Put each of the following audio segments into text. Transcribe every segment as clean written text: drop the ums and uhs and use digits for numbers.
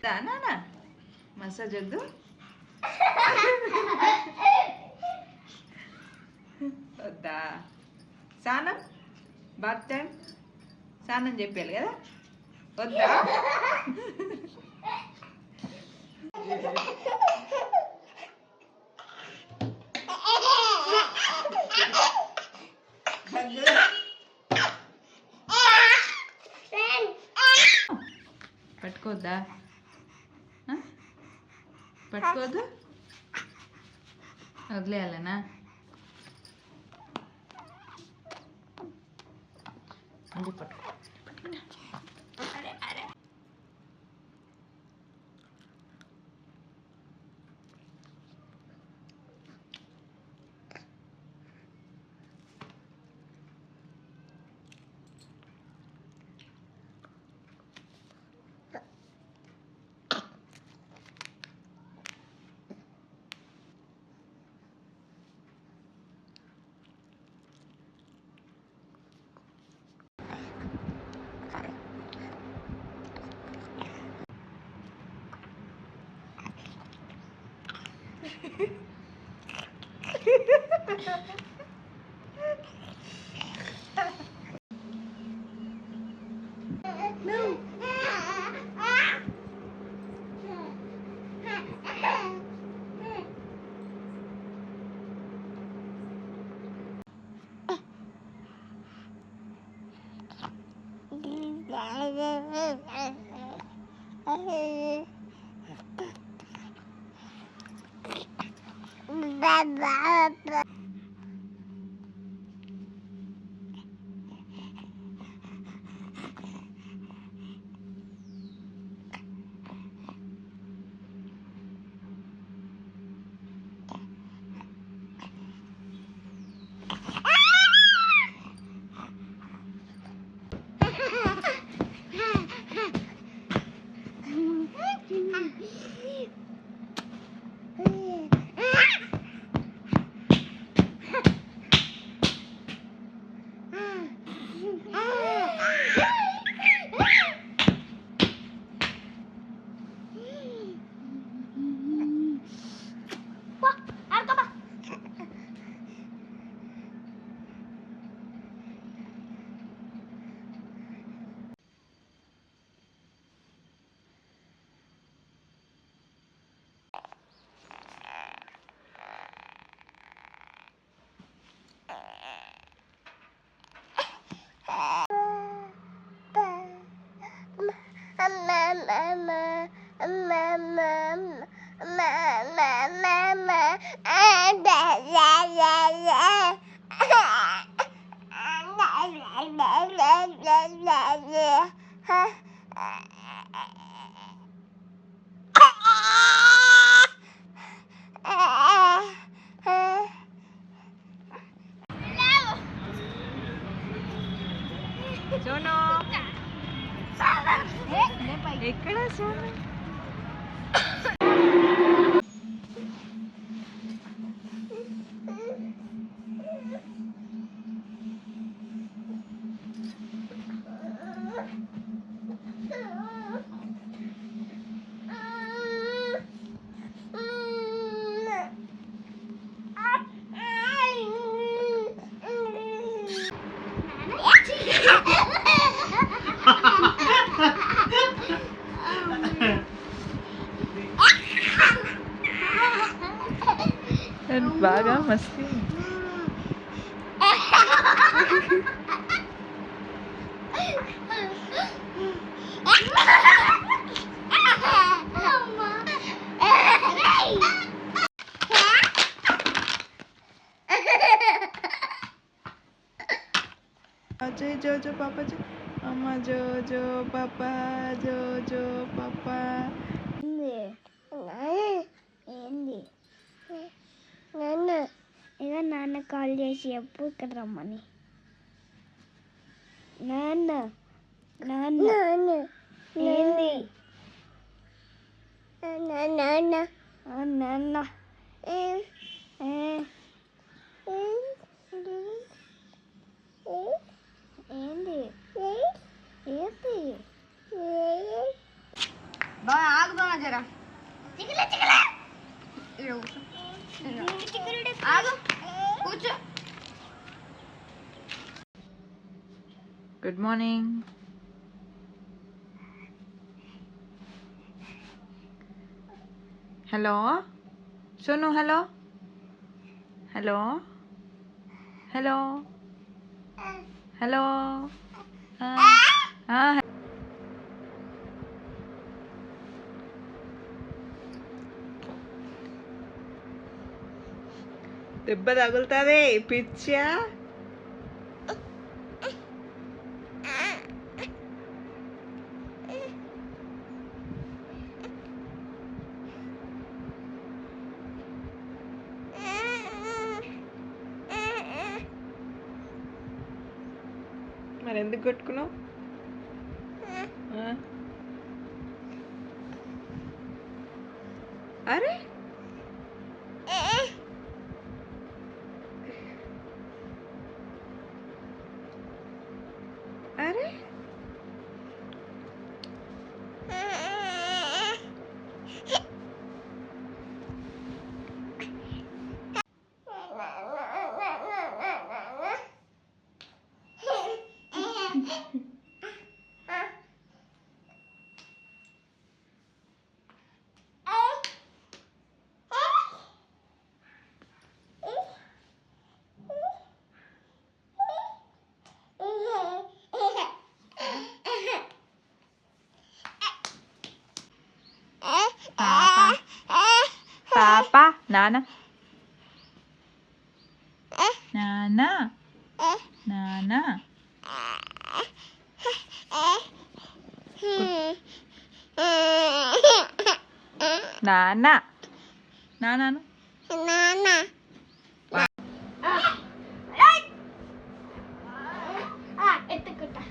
నానా మసాజ్ వద్దు. వద్దా? స్నానం బాత్ టైం స్నానం చెప్పాలి కదా. వద్దా? పట్టుకోవద్దా? పట్టుకోవద్దు, వదిలేయాలనా? అది పట్టుకో. సోను ఎక్కడ సోను? బాగా మస్తీ. జో పాపా జో అమ్మ జో పాపా జో పాపా. ఏంది నాన్న? ఇక నాన్న కాల్ చేసి చెప్పు ఇక్కడ రమ్మని. నాన్న నాన్న ఏంది? నాన్న నాన్న ఏంది ఏంది? ఆగు బాగా జరా చికిలే చికిలే ఆగు కూర్చో. Good morning. Hello Sonu. Hello hello hello hello. దెబ్బ తగులుతుంది పిచ్చా. మరి ఎందుకు కొట్టుకున్నావు? అరే అరే పాప నాన్న నాన్న నాన్న నాన్న నాన్న ఎత్తుకుంటా.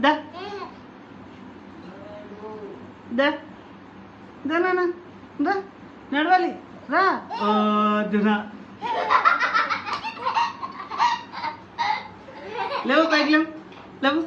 దా దా దా నాన్న దా నడవాలి రా. దురా లేవు పైకి లేవు లేవు.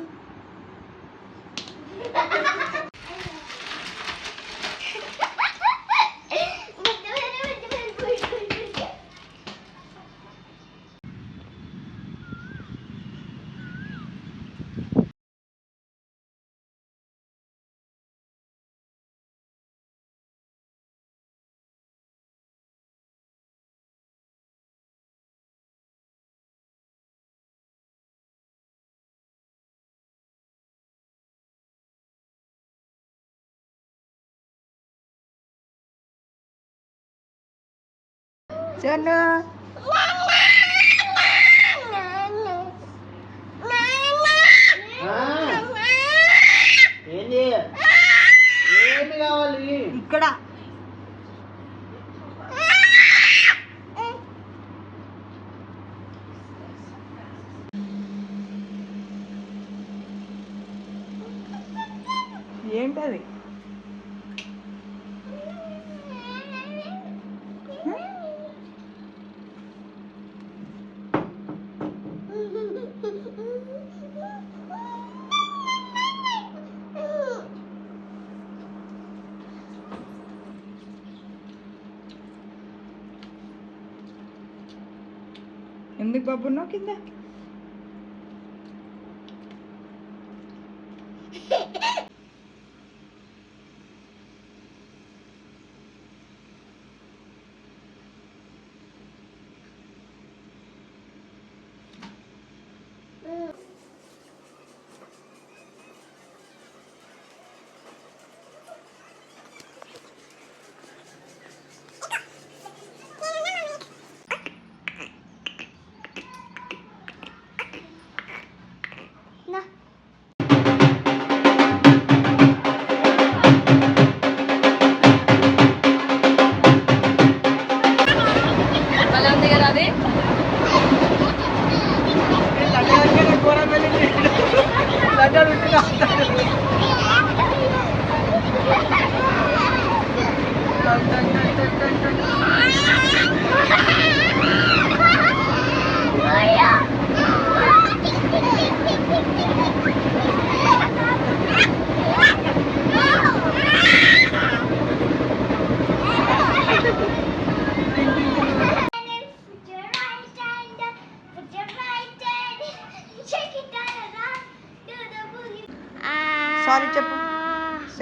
సోను ఏమి కావాలి ఇక్కడ? ఏంటది? ఎందుకు బాబున్నావు కింద?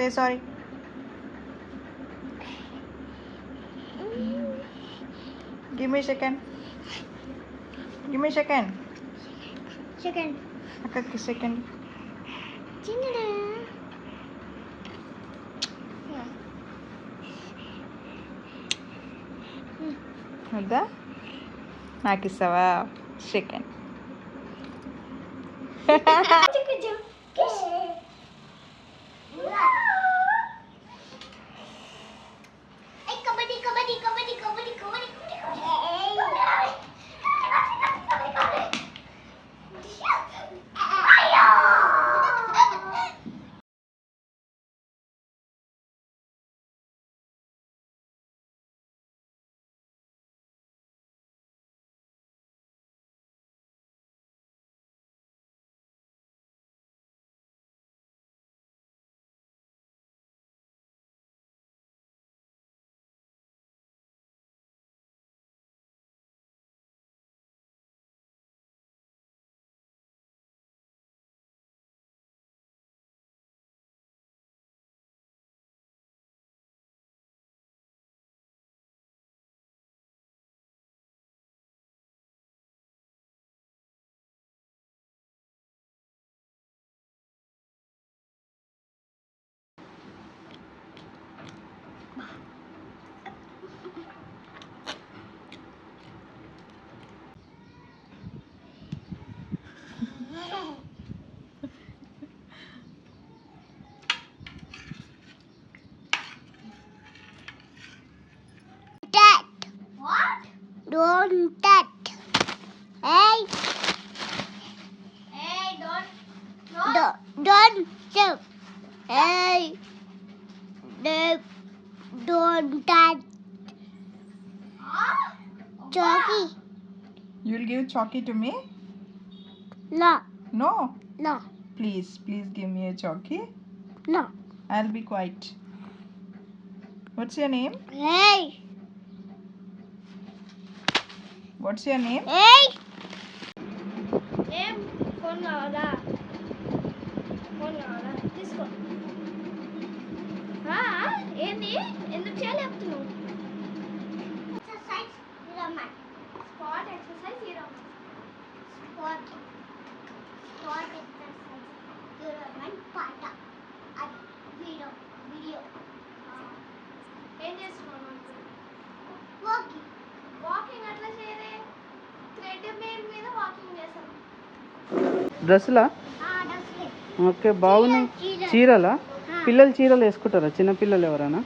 say sorry. Give me a second. Give me a second. Second. అక్కకి సెకండ్. చిన్నడా. వద్దా? నాకు ఇస్తావా? Second. Kabaddi kabaddi kabaddi kabaddi kabaddi Don't touch. Hey. Hey, don't. Don't jump. Hey. Don't touch. Chalky. You'll give chalky to me? No. No. No. Please give me a chalky. No. I'll be quiet. What's your name? Hey. What's your name? Hey. ఏం phone కావాలా? తీసుకో. ఏంది? ఎందుకు చేయలేపుతున్నావు? Exercise రమ్మన్. Spot exercise రమ్మన్. Spot exercise రమ్మన్ పాట. అది వీడియో. ఏం చేస్తున్నావు? వాకింగ్ అట్లా చేయదే. థ్రెడ్మిల్ మీద వాకింగ్ చేస్తాం. డ్రెస్సులా? ఓకే, బాగున్నాయి. చీరలా? పిల్లలు చీరలు వేసుకుంటారా? చిన్న పిల్లలు ఎవరైనా?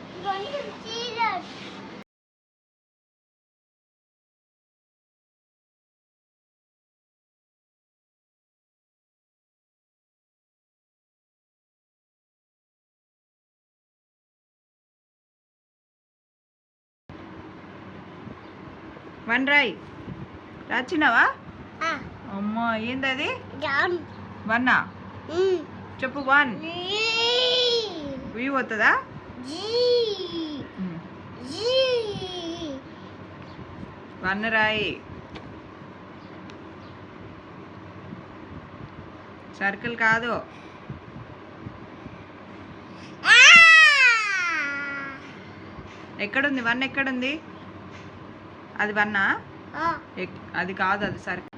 వన్ రాచినావా? అమ్మో, ఏందది? వన్నా చెప్పు. వన్ వి పోతుందా? వన్ రాయి. సర్కిల్ కాదు. ఎక్కడుంది? వన్ ఎక్కడుంది? అది వన్నా? అది కాదు, అది సర్కిల్.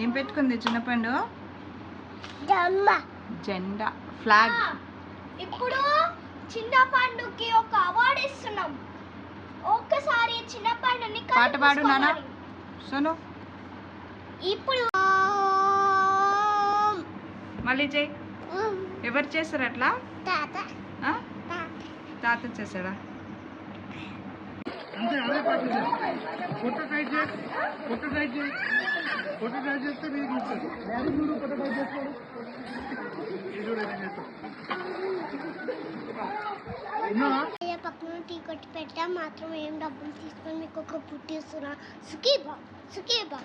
ఏం పెట్టుకుంది చిన్నపండు? జెండా, ఫ్లాగ్. ఇప్పుడు చిన్న పండుకి ఒక అవార్డు ఇస్తున్నాం. ఒక్కసారి చిన్న పండుని పాట పాడు నాన్న. సోను ఇప్పుడు మళ్ళీ చెయ్యి. ఎవరు చేస్తారు అట్లా? తాత తాత చేశాడా? పక్కన టీ కొట్టి పెట్టా మాత్రం ఏం డబ్బులు తీసుకొని మీకు ఒక పుట్టిస్తున్నా. సుఖీబా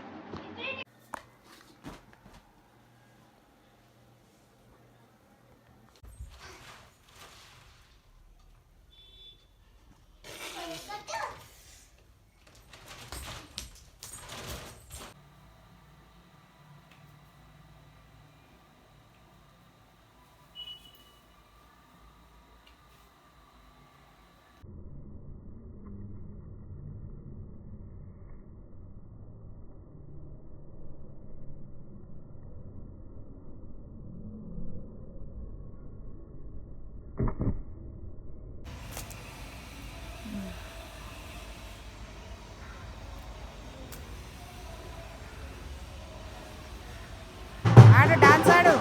ఆడు డాన్స్ ఆడు,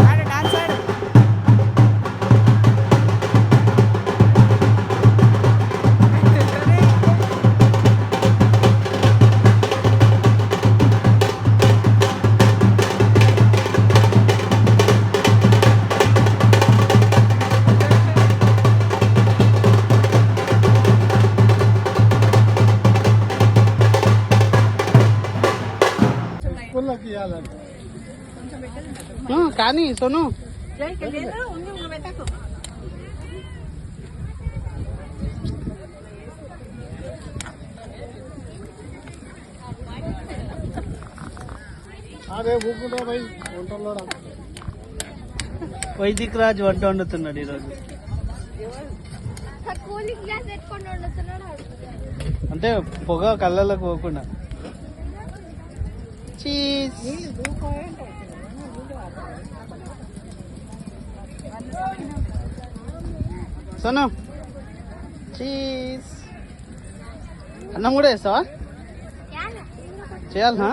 ఆడు డాన్స్ ఆడు. కానీ సోను వైదిక్ రాజ్ వంట వండుతున్నాడు ఈరోజు. అంటే పొగ కళ్ళలోకి పోకుండా. Cheese Sonu cheese. అన్నం కూడా వేస్తావా? చేయాలనా?